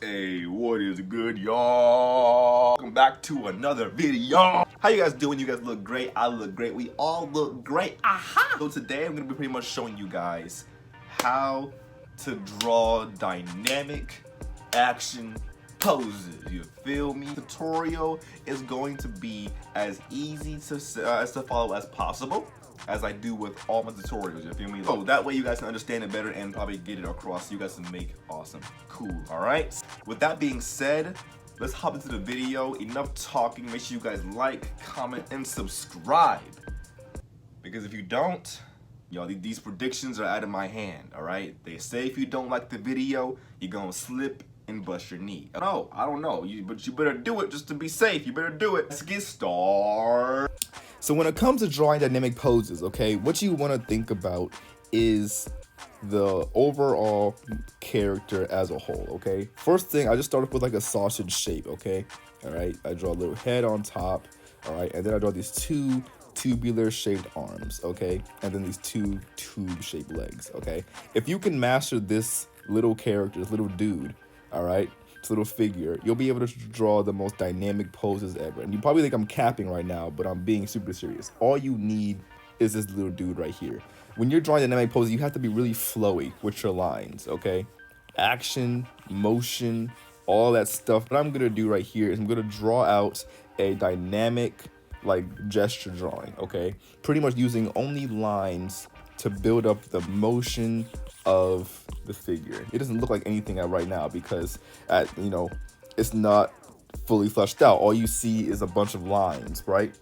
Hey, what is good, y'all? Welcome back to another video. How you guys doing? You guys look great. I look great. We all look great. Aha! So today I'm gonna be pretty much showing you guys how to draw dynamic action poses. You feel me? The tutorial is going to be as easy to follow as possible, as I do with all my tutorials, you feel me? So that way you guys can understand it better and probably get it across so you guys can make awesome, cool, all right? With that being said, let's hop into the video. Enough talking. Make sure you guys like, comment, and subscribe. Because if you don't, y'all, these predictions are out of my hand, all right? They say if you don't like the video, you're gonna slip and bust your knee. No, I don't know, but you better do it just to be safe. You better do it. Let's get started. So when it comes to drawing dynamic poses, okay, what you want to think about is the overall character as a whole, okay? First thing, I just started with like a sausage shape, okay? All right, I draw a little head on top, all right, and then I draw these two tubular shaped arms, okay? And then these two tube shaped legs, okay? If you can master this little character, this little dude, all right, this little figure, you'll be able to draw the most dynamic poses ever. And you probably think I'm capping right now, but I'm being super serious. All you need is this little dude right here. When you're drawing dynamic poses, you have to be really flowy with your lines, okay? Action, motion, all that stuff. What I'm gonna do right here is I'm gonna draw out a dynamic like gesture drawing, okay? Pretty much using only lines to build up the motion of the figure. It doesn't look like anything right now because it's not fully fleshed out. All you see is a bunch of lines, right?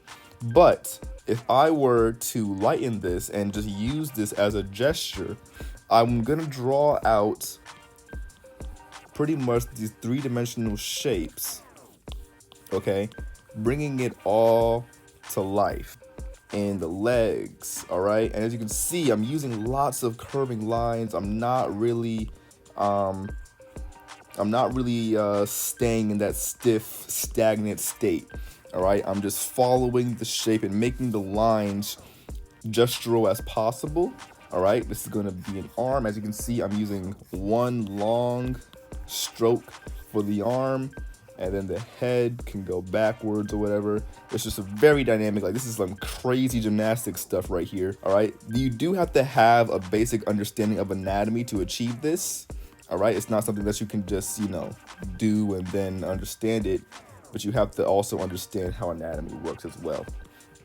But if I were to lighten this and just use this as a gesture, I'm gonna draw out pretty much these three-dimensional shapes, okay? Bringing it all to life. And the legs, all right? And as you can see, I'm using lots of curving lines. I'm not really staying in that stiff, stagnant state, all right? I'm just following the shape and making the lines gestural as possible, all right? This is gonna be an arm. As you can see, I'm using one long stroke for the arm, and then the head can go backwards or whatever. It's just a very dynamic, like this is some crazy gymnastic stuff right here, all right? You do have to have a basic understanding of anatomy to achieve this, all right? It's not something that you can just, do and then understand it, but you have to also understand how anatomy works as well,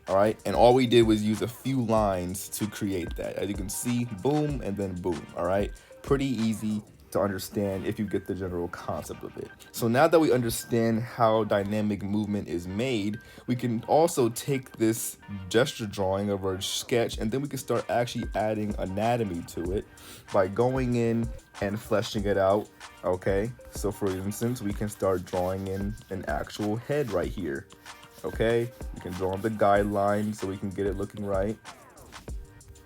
all right? And all we did was use a few lines to create that. As you can see, boom, and then boom, all right? Pretty easy to understand if you get the general concept of it. So now that we understand how dynamic movement is made, we can also take this gesture drawing of our sketch and then we can start actually adding anatomy to it by going in and fleshing it out, okay? So for instance, we can start drawing in an actual head right here, okay? We can draw on the guideline so we can get it looking right.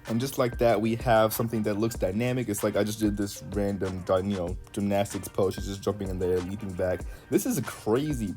And just like that, we have something that looks dynamic. It's like I just did this random, gymnastics pose. She's just jumping in there, leaping back. This is a crazy,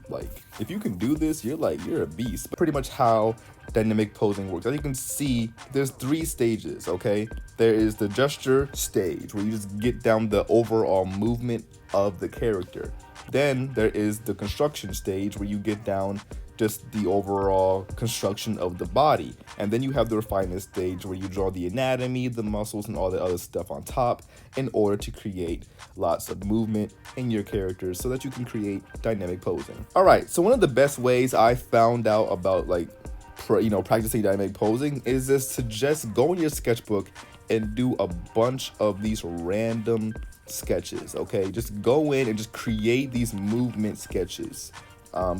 if you can do this, you're a beast. Pretty much how dynamic posing works. As you can see, there's 3 stages, okay? There is the gesture stage, where you just get down the overall movement of the character. Then there is the construction stage, where you get down just the overall construction of the body. And then you have the refinement stage where you draw the anatomy, the muscles, and all the other stuff on top in order to create lots of movement in your characters so that you can create dynamic posing. All right, so one of the best ways I found out about practicing dynamic posing is this to just go in your sketchbook and do a bunch of these random sketches, okay? Just go in and just create these movement sketches.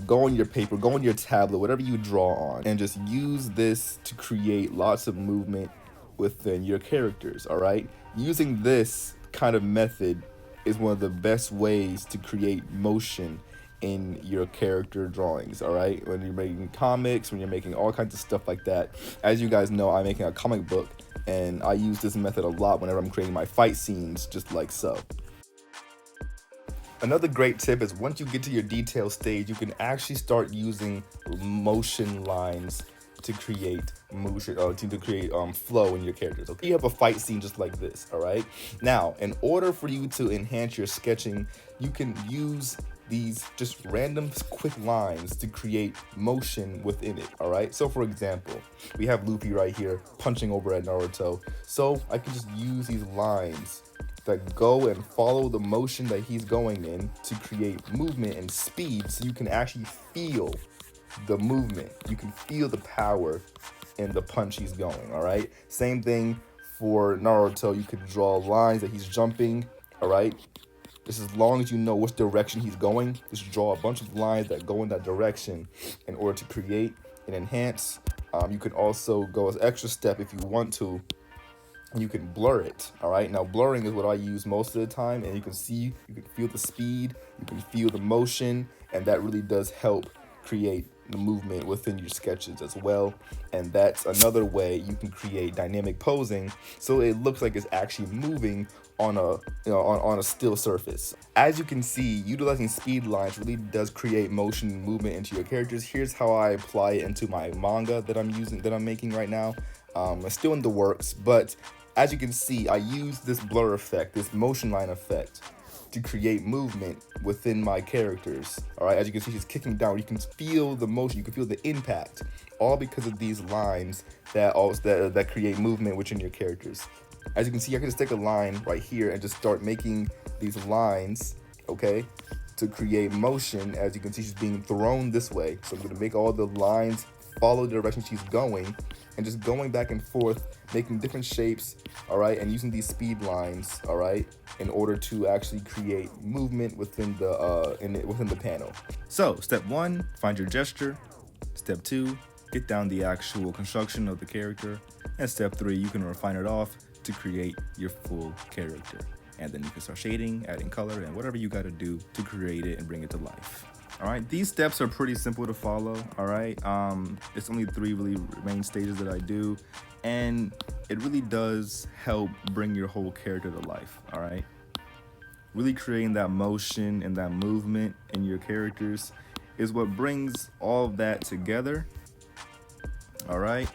Go on your paper, go on your tablet, whatever you draw on, and just use this to create lots of movement within your characters, all right? Using this kind of method is one of the best ways to create motion in your character drawings, all right? When you're making comics, when you're making all kinds of stuff like that. As you guys know, I'm making a comic book, and I use this method a lot whenever I'm creating my fight scenes, just like so. Another great tip is once you get to your detail stage, you can actually start using motion lines to create motion, to create flow in your characters. Okay, you have a fight scene just like this. All right. Now, in order for you to enhance your sketching, you can use these just random quick lines to create motion within it. All right. So for example, we have Luffy right here punching over at Naruto. So I can just use these lines that go and follow the motion that he's going in to create movement and speed, so you can actually feel the movement. You can feel the power in the punch he's going. All right. Same thing for Naruto. You could draw lines that he's jumping. All right. Just as long as you know which direction he's going, just draw a bunch of lines that go in that direction in order to create and enhance. You can also go as extra step if you want to. You can blur it. All right. Now blurring is what I use most of the time, and you can see, you can feel the speed, you can feel the motion, and that really does help create the movement within your sketches as well. And that's another way you can create dynamic posing, so it looks like it's actually moving on a on a still surface. As you can see, utilizing speed lines really does create motion and movement into your characters. Here's how I apply it into my manga that I'm making right now. It's still in the works, but as you can see, I use this blur effect, this motion line effect, to create movement within my characters. All right, as you can see, she's kicking down. You can feel the motion, you can feel the impact, all because of these lines that create movement within your characters. As you can see, I can just take a line right here and just start making these lines, okay, to create motion. As you can see, she's being thrown this way. So I'm gonna make all the lines follow the direction she's going, and just going back and forth, making different shapes, all right, and using these speed lines, all right, in order to actually create movement within the panel. So step 1, find your gesture. Step 2, get down the actual construction of the character. And step 3, you can refine it off to create your full character. And then you can start shading, adding color, and whatever you got to do to create it and bring it to life. All right, these steps are pretty simple to follow. All right, it's only 3 really main stages that I do, and it really does help bring your whole character to life. All right, really creating that motion and that movement in your characters is what brings all of that together. All right,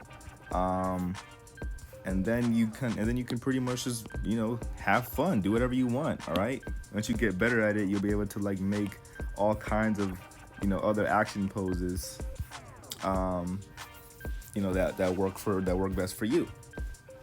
and then you can pretty much just, you know, have fun, do whatever you want. All right, once you get better at it, you'll be able to like make all kinds of, you know, other action poses, you know, that work best for you.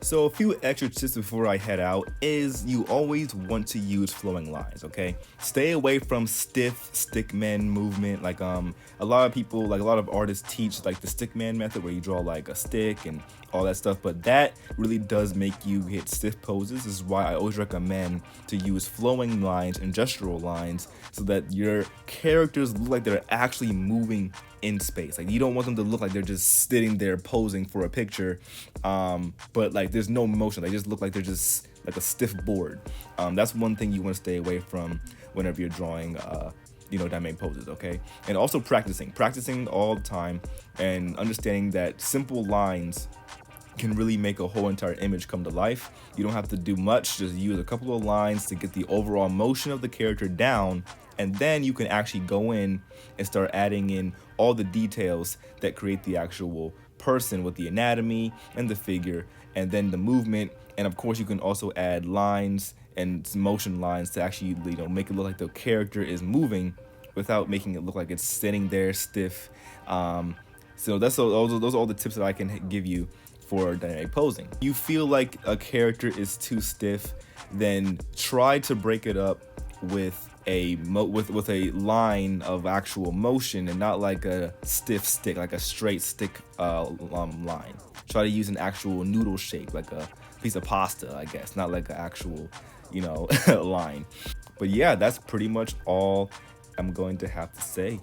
So a few extra tips before I head out is you always want to use flowing lines, okay? Stay away from stiff stickman movement. Like a lot of people, like a lot of artists teach like the stickman method where you draw like a stick and all that stuff, but that really does make you hit stiff poses. This is why I always recommend to use flowing lines and gestural lines so that your characters look like they're actually moving in space. Like you don't want them to look like they're just sitting there posing for a picture, but like there's no motion. They just look like they're just like a stiff board. That's one thing you want to stay away from whenever you're drawing you know, dynamic poses, okay? And also practicing all the time and understanding that simple lines can really make a whole entire image come to life. You don't have to do much, just use a couple of lines to get the overall motion of the character down, and then you can actually go in and start adding in all the details that create the actual person with the anatomy and the figure and then the movement. And of course you can also add lines and motion lines to actually, you know, make it look like the character is moving without making it look like it's sitting there stiff. So those are all the tips that I can give you for dynamic posing. You feel like a character is too stiff, then try to break it up with a line of actual motion and not like a stiff stick, like a straight stick line. Try to use an actual noodle shape, like a piece of pasta, I guess, not like an actual, you know, line. But yeah, that's pretty much all I'm going to have to say.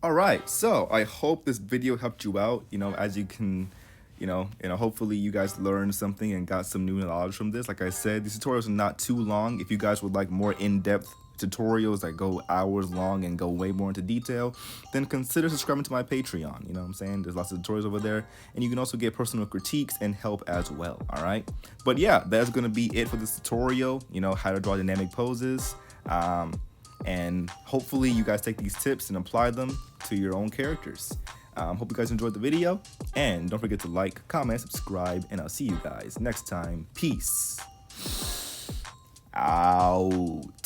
All right, so I hope this video helped you out. You know, as you can, you know, hopefully you guys learned something and got some new knowledge from this. Like I said, these tutorials are not too long. If you guys would like more in-depth tutorials that go hours long and go way more into detail, then consider subscribing to my Patreon. You know what I'm saying? There's lots of tutorials over there, and you can also get personal critiques and help as well. All right, but yeah, that's gonna be it for this tutorial. You know, how to draw dynamic poses, and hopefully you guys take these tips and apply them to your own characters. Hope you guys enjoyed the video, and don't forget to like, comment, subscribe, and I'll see you guys next time. Peace out.